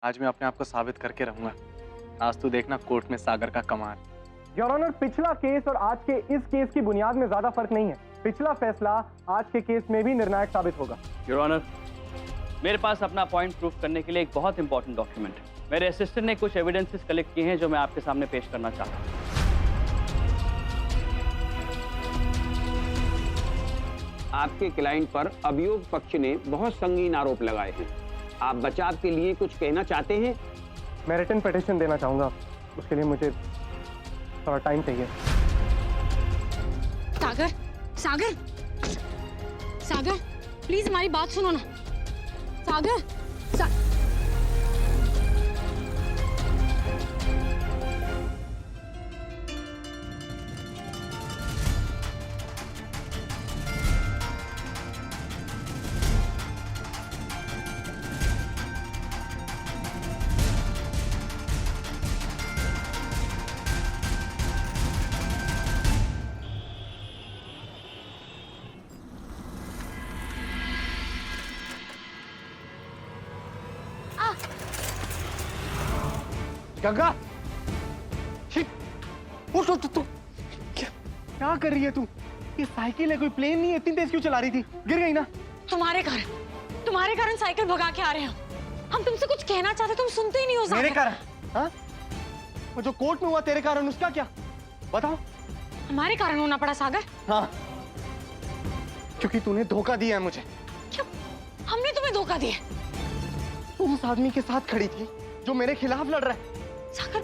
आज मैं अपने आप को साबित करके रहूंगा। आज तू देखना कोर्ट में सागर का कमाल। योर ऑनर, पिछला केस और आज के इस केस की बुनियाद में ज्यादा फर्क नहीं है। पिछला फैसला आज के केस में भी निर्णायक साबित होगा। योर ऑनर, मेरे पास अपना पॉइंट प्रूफ करने के लिए एक बहुत इंपॉर्टेंट डॉक्यूमेंट है। मेरे असिस्टेंट ने कुछ एविडेंसेस कलेक्ट किए हैं जो मैं आपके सामने पेश करना चाहता हूँ। आपके क्लाइंट पर अभियोग पक्ष ने बहुत संगीन आरोप लगाए हैं। आप बचाव के लिए कुछ कहना चाहते हैं? मैं रिटन पिटीशन देना चाहूंगा, उसके लिए मुझे थोड़ा टाइम चाहिए। सागर, सागर, सागर, प्लीज हमारी बात सुनो ना। सागर, गंगा, उठ तू क्या कर रही है तू? ये साइकिल है, कोई प्लेन नहीं है। इतनी तेज क्यों चला रही थी? गिर गई ना? तुम्हारे कारण साइकिल भगा के आ रहे हैं हम। तुमसे कुछ कहना चाहते, तुम सुनते ही नहीं हो। मेरे कारण? हाँ? वो जो कोर्ट में हुआ तेरे कारण, उसका क्या? बताओ। हमारे कारण होना पड़ा सागर? हाँ, क्योंकि तूने धोखा दिया है मुझे। क्यों? हमने तुम्हें धोखा दिया? तुम उस आदमी के साथ खड़ी थी जो मेरे खिलाफ लड़ रहा है। सागर,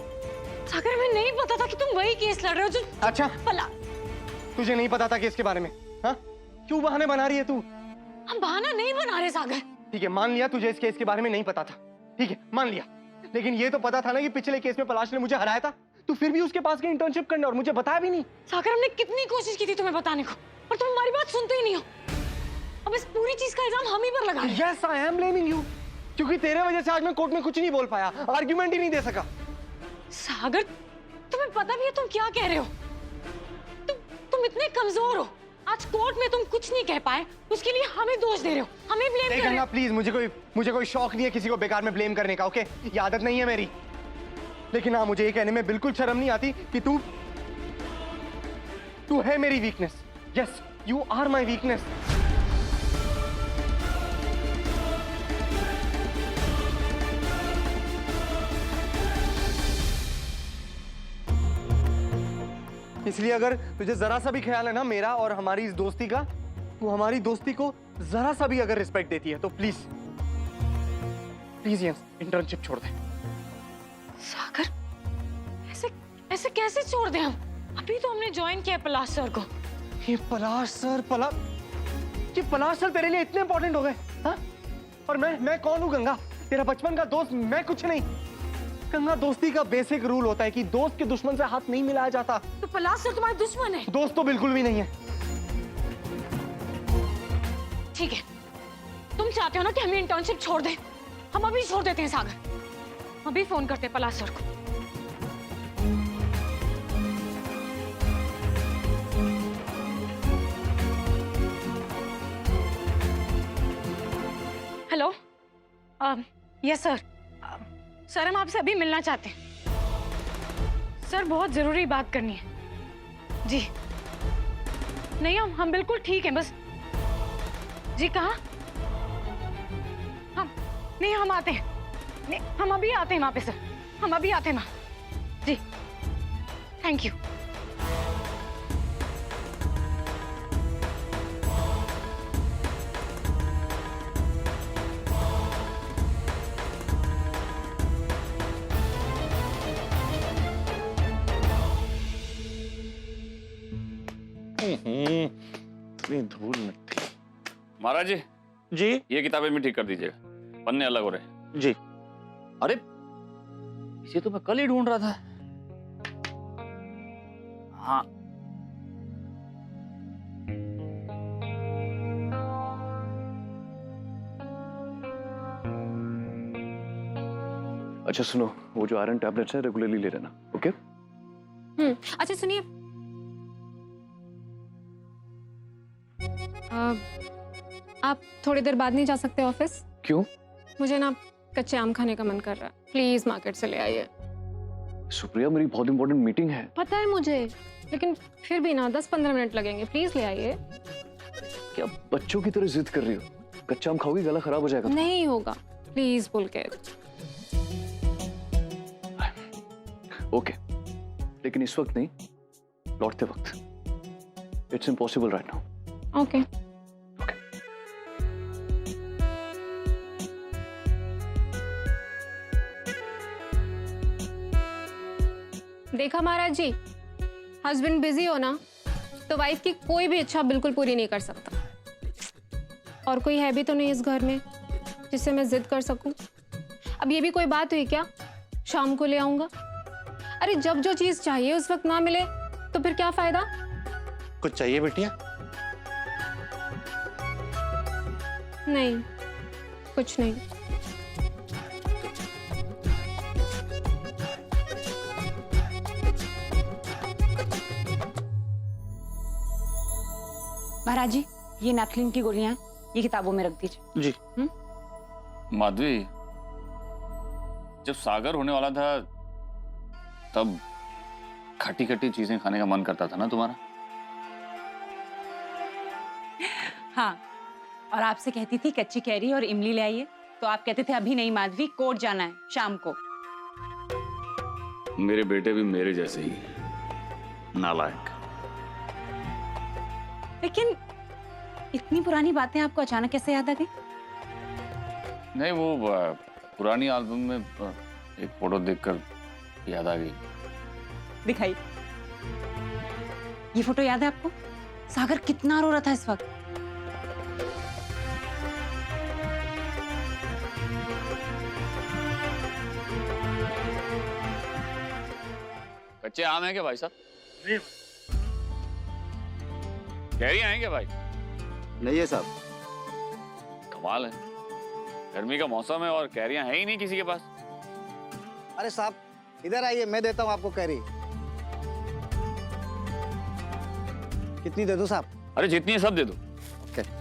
सागर, हमें नहीं पता था कि तुम वही केस लड़ रहे हो जो अच्छा, पला। तुझे नहीं पता था केस के बारे में? हाँ? क्यों बहाने बना रही है तू? हम बहाना नहीं बना रहे सागर। ठीक है, मान लिया तुझे इस केस के बारे में नहीं पता था। ठीक है, मान लिया। लेकिन ये तो पता था ना कि पिछले केस में पलाश ने मुझे हराया था। तू फिर भी उसके पास गई इंटर्नशिप करने और मुझे बताया भी नहीं। सागर, हमने कितनी कोशिश की थी तुम्हें बताने को, पर तुम हमारी बात सुनते ही नहीं हो। अब इस पूरी चीज का इल्जाम हम ही पर लगा रहे हैं। Yes, I am blaming you. क्योंकि तेरे वजह से आज मैं कोर्ट में कुछ नहीं बोल पाया, आर्ग्यूमेंट ही नहीं दे सका। सागर, तुम्हें पता भी है तुम क्या कह रहे हो? तुम इतने कमजोर हो। आज कोर्ट में तुम कुछ नहीं कह पाए, उसके लिए हमें दोष दे रहे हो, हमें ब्लेम कर रहे हो। प्लीज, मुझे कोई शौक नहीं है किसी को बेकार में ब्लेम करने का, ओके? ये आदत नहीं है मेरी। लेकिन हाँ, मुझे ये कहने में बिल्कुल शर्म नहीं आती कि तू है मेरी weakness. Yes, you are my weakness. इसलिए अगर तुझे जरा सा भी ख्याल है ना मेरा और हमारी इस दोस्ती का, तू हमारी दोस्ती को जरा सा भी अगर रिस्पेक्ट देती है तो प्लीज प्लीज यस, इंटर्नशिप छोड़ दे। सागर, ऐसे कैसे छोड़ दें हम? अभी तो हमने ज्वाइन किया पलाश सर को। ये पलाश सर तेरे लिए इतने इंपॉर्टेंट हो गए? हाँ? और मैं कौन हूँ गंगा? तेरा बचपन का दोस्त, मैं कुछ नहीं। गंगा, दोस्ती का बेसिक रूल होता है कि दोस्त के दुश्मन से हाथ नहीं मिलाया जाता। तो पलाश सर तुम्हारे दुश्मन है? दोस्त तो बिल्कुल भी नहीं है। ठीक है, तुम चाहते हो ना कि हम इंटर्नशिप छोड़ दें? हम अभी छोड़ देते हैं सागर। अभी फोन करते हैं पलाश सर को। Hello, yes sir. सर, हम आपसे अभी मिलना चाहते हैं। सर, बहुत जरूरी बात करनी है। जी नहीं, हम बिल्कुल ठीक हैं। बस जी, कहाँ? हम आते हैं। नहीं, हम अभी आते हैं वहां पे सर। हम अभी आते हैं वहां। जी, थैंक यू। इतनी धूल मिट्टी। महाराज जी, जी ये किताबें भी ठीक कर दीजिएगा, पन्ने अलग हो रहे। जी। अरे, इसे तो मैं कल ही ढूंढ रहा था। हाँ, अच्छा सुनो, वो जो आयरन टैबलेट्स है रेगुलरली ले लेना, ओके? अच्छा सुनिए, आप थोड़ी देर बाद नहीं जा सकते ऑफिस? क्यों? मुझे ना कच्चे आम खाने का मन कर रहा है, प्लीज मार्केट से ले आइए। सुप्रिया, मेरी बहुत इंपॉर्टेंट मीटिंग है। पता है मुझे, लेकिन फिर भी ना 10-15 मिनट लगेंगे, प्लीज ले आइए। क्या बच्चों की तरह जिद कर रही हो? कच्चा आम खाओगी, गला खराब हो जाएगा। नहीं होगा, प्लीज पुलकित। ओके, लेकिन इस वक्त नहीं, लौटते वक्त। It's impossible right now. Okay. देखा महाराज जी, हस्बैंड बिजी हो ना तो वाइफ की कोई भी इच्छा बिल्कुल पूरी नहीं कर सकता। और कोई है भी तो नहीं इस घर में जिससे मैं जिद कर सकूं। अब ये भी कोई बात हुई क्या, शाम को ले आऊंगा? अरे जब जो चीज चाहिए उस वक्त ना मिले तो फिर क्या फायदा? कुछ चाहिए बिटिया? नहीं, कुछ नहीं। महाराज जी, ये नैपथलिन की गोलियां हैं, ये किताबों में रख दीजिए। जी। माधवी, जब सागर होने वाला था तब खट्टी खट्टी चीजें खाने का मन करता था ना तुम्हारा? हाँ, और आपसे कहती थी कच्ची कैरी और इमली ले आइए, तो आप कहते थे अभी नहीं माधवी, कोर्ट जाना है शाम को। मेरे बेटे भी मेरे जैसे ही नालायक। लेकिन इतनी पुरानी बातें आपको अचानक कैसे याद आ गई? नहीं, वो पुरानी एल्बम में एक फोटो देखकर याद आ गई। दिखाई। ये फोटो याद है आपको? सागर कितना रो रहा था इस वक्त। कच्चे आम है क्या भाई साहब? कैरियां हैं क्या भाई? नहीं है साहब। कमाल है, गर्मी का मौसम है और कैरियां है ही नहीं किसी के पास। अरे साहब इधर आइए, मैं देता हूँ आपको कैरी। कितनी दे दूं साहब? अरे जितनी है सब दे दो। ओके।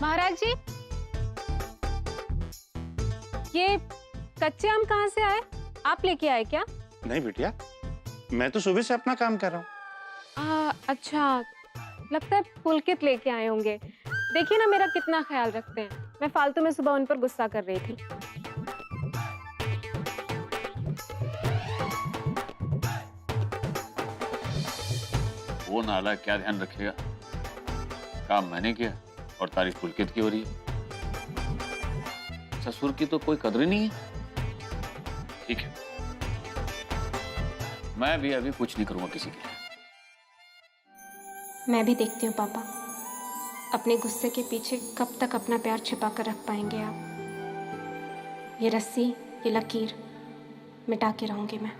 महाराज जी, ये कच्चे आम कहाँ से आए? आप लेके आए क्या? नहीं बिटिया, मैं तो सुबह से अपना काम कर रहा हूँ। अच्छा, लगता है पुलकित लेके आए होंगे। देखिए ना मेरा कितना ख्याल रखते हैं। मैं फालतू में सुबह उन पर गुस्सा कर रही थी। वो नाला क्या ध्यान रखेगा, काम मैंने किया और तारीफ पुलकित की हो रही है। ससुर की तो कोई कदर ही नहीं है। ठीक है, मैं भी अभी कुछ नहीं करूंगा किसी के लिए। मैं भी देखती हूँ पापा, अपने गुस्से के पीछे कब तक अपना प्यार छिपा कर रख पाएंगे आप। ये रस्सी, ये लकीर मिटा के रहूंगी मैं।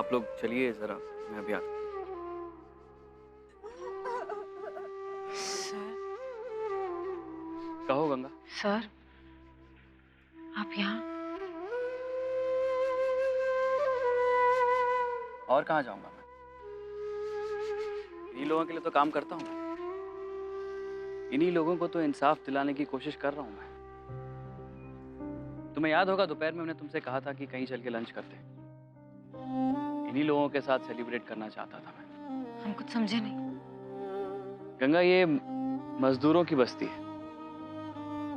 आप लोग चलिए जरा, मैं अभी आता हूँ। सर कहो गंगा। सर आप यहाँ? और कहाँ जाऊंगा मैं? इन्हीं लोगों के लिए तो काम करता हूँ मैं। इन्हीं लोगों को तो इंसाफ दिलाने की कोशिश कर रहा हूँ मैं। तुम्हें याद होगा दोपहर में मैंने तुमसे कहा था कि कहीं चल के लंच करते। इन्हीं लोगों के साथ सेलिब्रेट करना चाहता था मैं। हम कुछ समझे नहीं। गंगा, ये मजदूरों की बस्ती है।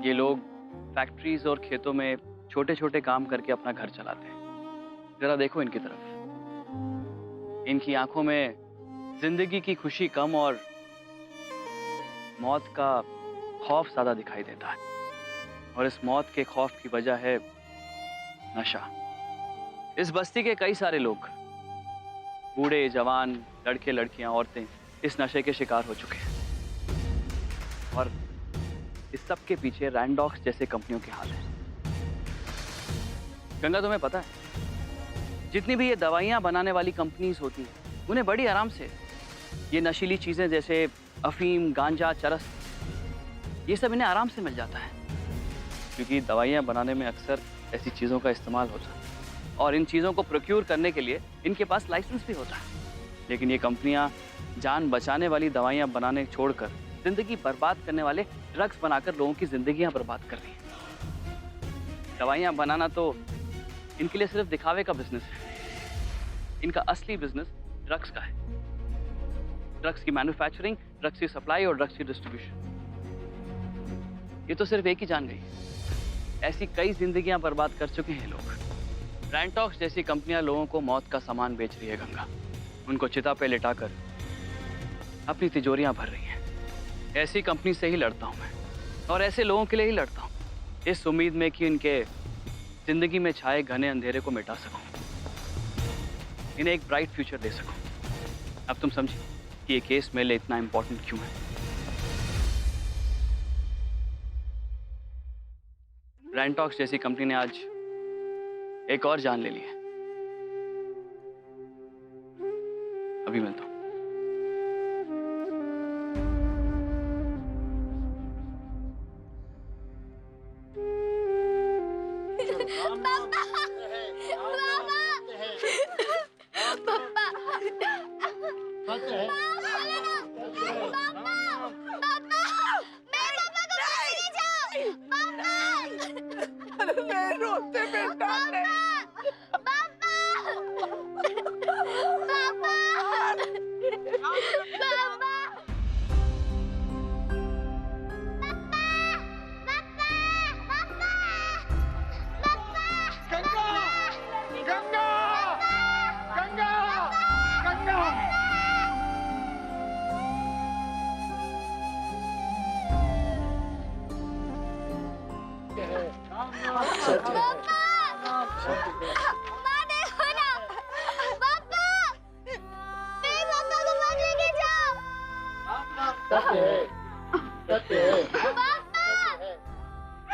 ये लोग फैक्ट्रीज और खेतों में छोटे छोटे काम करके अपना घर चलाते हैं। जरा देखो इनकी तरफ। इनकी आंखों में जिंदगी की खुशी कम और मौत का खौफ ज्यादा दिखाई देता है। और इस मौत के खौफ की वजह है नशा। इस बस्ती के कई सारे लोग, बूढ़े जवान, लड़के लड़कियां, औरतें इस नशे के शिकार हो चुके हैं। और इस सब के पीछे रैंडॉक्स जैसे कंपनियों के हाथ है। गंगा, तुम्हें पता है जितनी भी ये दवाइयां बनाने वाली कंपनीज होती हैं, उन्हें बड़ी आराम से ये नशीली चीजें जैसे अफीम, गांजा, चरस, ये सब इन्हें आराम से मिल जाता है। क्योंकि दवाइयां बनाने में अक्सर ऐसी चीजों का इस्तेमाल होता है और इन चीजों को प्रोक्योर करने के लिए इनके पास लाइसेंस भी होता है। लेकिन ये कंपनियां जान बचाने वाली दवाइयां बनाने छोड़कर जिंदगी बर्बाद करने वाले ड्रग्स बनाकर लोगों की जिंदगियां बर्बाद कर रही हैं। दवाइयां बनाना तो इनके लिए सिर्फ दिखावे का बिजनेस है। इनका असली बिजनेस ड्रग्स का है। ड्रग्स की मैन्युफैक्चरिंग, ड्रग्स की सप्लाई और ड्रग्स की डिस्ट्रीब्यूशन। ये तो सिर्फ एक ही जान गई है। ऐसी कई जिंदगियां बर्बाद कर चुके हैं लोग। रैंडॉक्स जैसी कंपनियां लोगों को मौत का सामान बेच रही है गंगा। उनको चिता पे लिटाकर अपनी तिजोरियां भर रही हैं। ऐसी कंपनी से ही लड़ता हूं मैं और ऐसे लोगों के लिए ही लड़ता हूं, इस उम्मीद में कि इनके जिंदगी में छाए घने अंधेरे को मिटा सकूं, इन्हें एक ब्राइट फ्यूचर दे सकूं। अब तुम समझिए कि ये केस मेरे लिए इतना इंपॉर्टेंट क्यों है। रैंडॉक्स जैसी कंपनी ने आज एक और जान ले ली है। अभी मिलता हूं।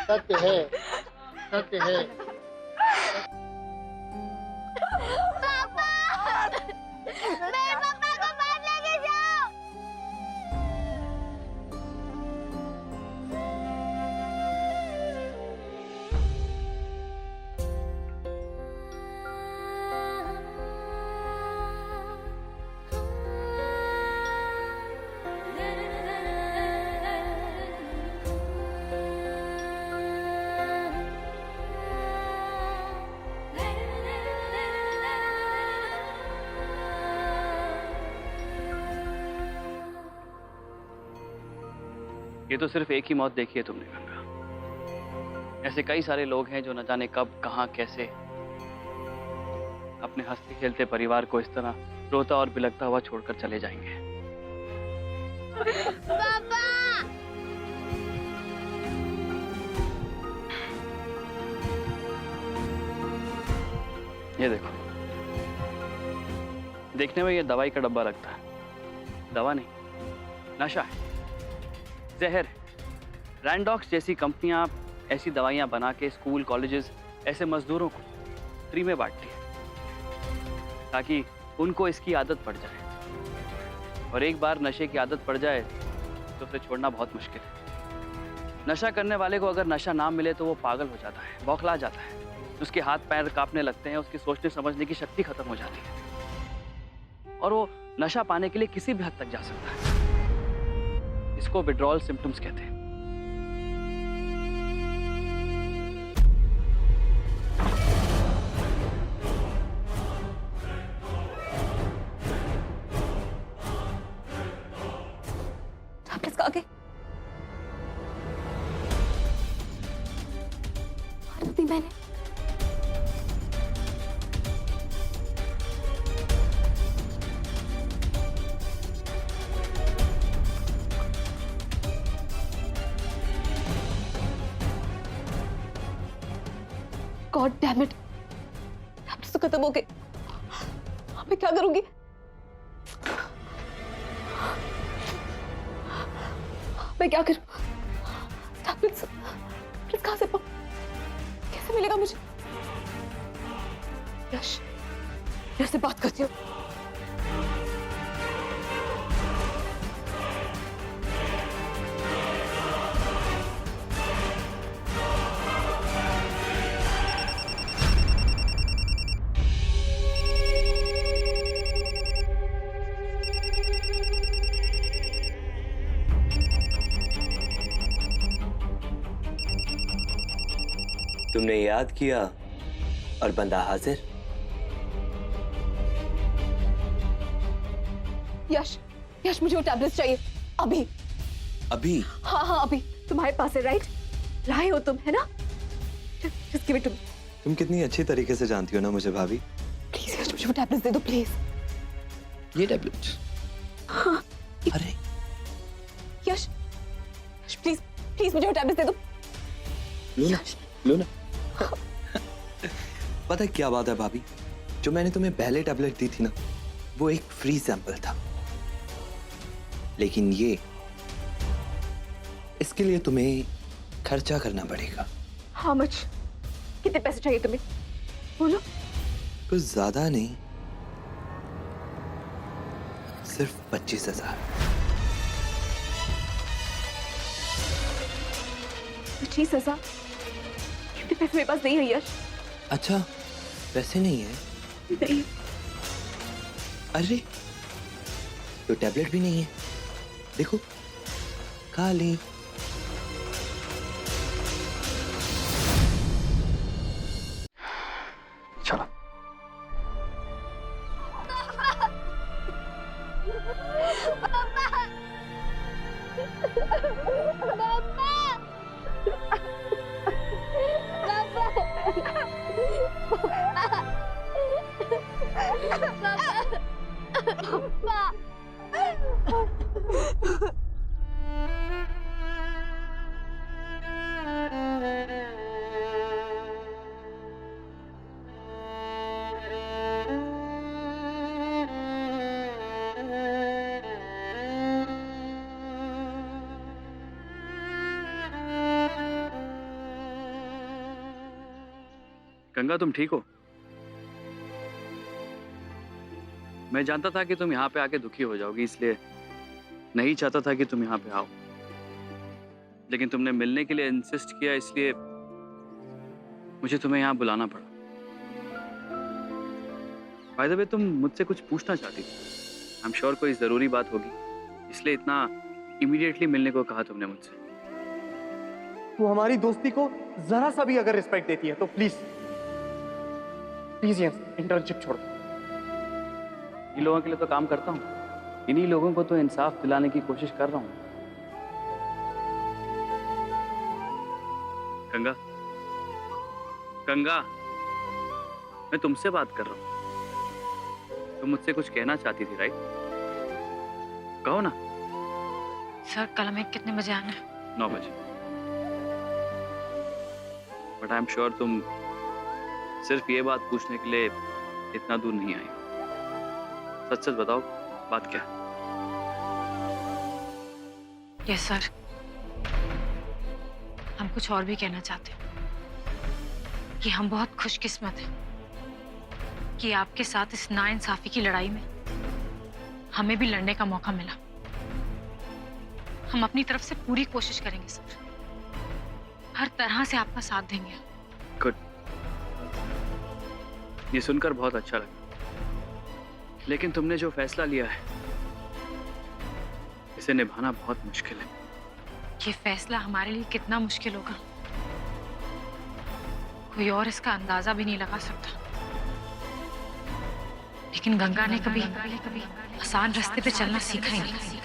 सत्य है, सत्य है। पापा, मेरे पापा को बाहर लेके जाओ। ये तो सिर्फ एक ही मौत देखी है तुमने गंगा। ऐसे कई सारे लोग हैं जो न जाने कब, कहां, कैसे अपने हंसते खेलते परिवार को इस तरह रोता और बिलखता हुआ छोड़कर चले जाएंगे। पापा! ये देखो, देखने में ये दवाई का डब्बा लगता है। दवा नहीं, नशा है, जहर है। रैंडॉक्स जैसी कंपनियां ऐसी दवाइयां बना के स्कूल, कॉलेजेस ऐसे मजदूरों को फ्री में बांटती है ताकि उनको इसकी आदत पड़ जाए। और एक बार नशे की आदत पड़ जाए तो उसे छोड़ना बहुत मुश्किल है। नशा करने वाले को अगर नशा ना मिले तो वो पागल हो जाता है, बौखला जाता है, उसके हाथ पैर कांपने लगते हैं, उसकी सोचने समझने की शक्ति खत्म हो जाती है और वो नशा पाने के लिए किसी भी हद तक जा सकता है। इसको विड्रॉल सिम्टम्स कहते हैं। टैबलेट्स खा के आदत दी मैंने। गॉड डैम इट, टैबलेट्स तो खत्म हो गए। मैं क्या करूंगी? मैं क्या करूं? टैबलेट्स कहां से पाऊं? कैसे मिलेगा मुझे? यश, यश से बात करती हूँ। तुमने याद किया और बंदा हाजिर। यश, यश मुझे वो टैबलेट्स चाहिए अभी। अभी? हाँ हाँ अभी। तुम्हारे पास है राइट? लाए हो तुम, है ना? Just give it to me. तुम कितनी अच्छी तरीके से जानती हो ना मुझे भाभी। प्लीज यश मुझे वो टैबलेट्स दे दो प्लीज। ये टैबलेट? हाँ। अरे यश, यश प्लीज प्लीज मुझे वो टैबलेट्स दे दो। लो ना, लो ना। पता है क्या बात है भाभी, जो मैंने तुम्हें पहले टैबलेट दी थी ना, वो एक फ्री सैंपल था, लेकिन ये इसके लिए तुम्हें खर्चा करना पड़ेगा। How much? कितने पैसे चाहिए तुम्हें? बोलो। कुछ ज्यादा नहीं, सिर्फ 25,000। 25,000? इतने पैसे मेरे पास नहीं है यश। अच्छा, पैसे नहीं है? नहीं। अरे तो टैबलेट भी नहीं है, देखो खा ली। चलो गंगा, तुम ठीक हो? मैं जानता था कि तुम यहाँ पे आके दुखी हो जाओगी, इसलिए नहीं चाहता था कि तुम यहाँ पे आओ, लेकिन तुमने मिलने के लिए इंसिस्ट किया, इसलिए मुझे तुम्हें यहाँ बुलाना पड़ा। बाय द वे, तुम मुझसे कुछ पूछना चाहती थी। आई एम श्योर कोई जरूरी बात होगी, इसलिए इतना इमीडिएटली मिलने को कहा तुमने मुझसे। वो हमारी दोस्ती को जरा सा भी अगर रिस्पेक्ट देती है तो प्लीज प्लीज इंटर्नशिप छोड़ दो। इन लोगों के लिए तो काम करता हूँ, इन्हीं लोगों को तो इंसाफ दिलाने की कोशिश कर रहा हूँ। गंगा, गंगा, मैं तुमसे बात कर रहा हूँ। तुम मुझसे कुछ कहना चाहती थी, राइट? कहो ना। सर, कल हमें कितने बजे आना है? 9 बजे। बट आई एम श्योर तुम सिर्फ ये बात पूछने के लिए इतना दूर नहीं आई। सच सच बताओ, बात क्या है? यस सर, हम कुछ और भी कहना चाहते हैं कि हम बहुत खुशकिस्मत हैं कि आपके साथ इस नाइंसाफी की लड़ाई में हमें भी लड़ने का मौका मिला। हम अपनी तरफ से पूरी कोशिश करेंगे सर, हर तरह से आपका साथ देंगे। गुड, ये सुनकर बहुत अच्छा लगा। लेकिन तुमने जो फैसला लिया है इसे निभाना बहुत मुश्किल है। ये फैसला हमारे लिए कितना मुश्किल होगा कोई और इसका अंदाजा भी नहीं लगा सकता। लेकिन गंगा ने कभी आसान रास्ते पे चलना सीखा ही नहीं।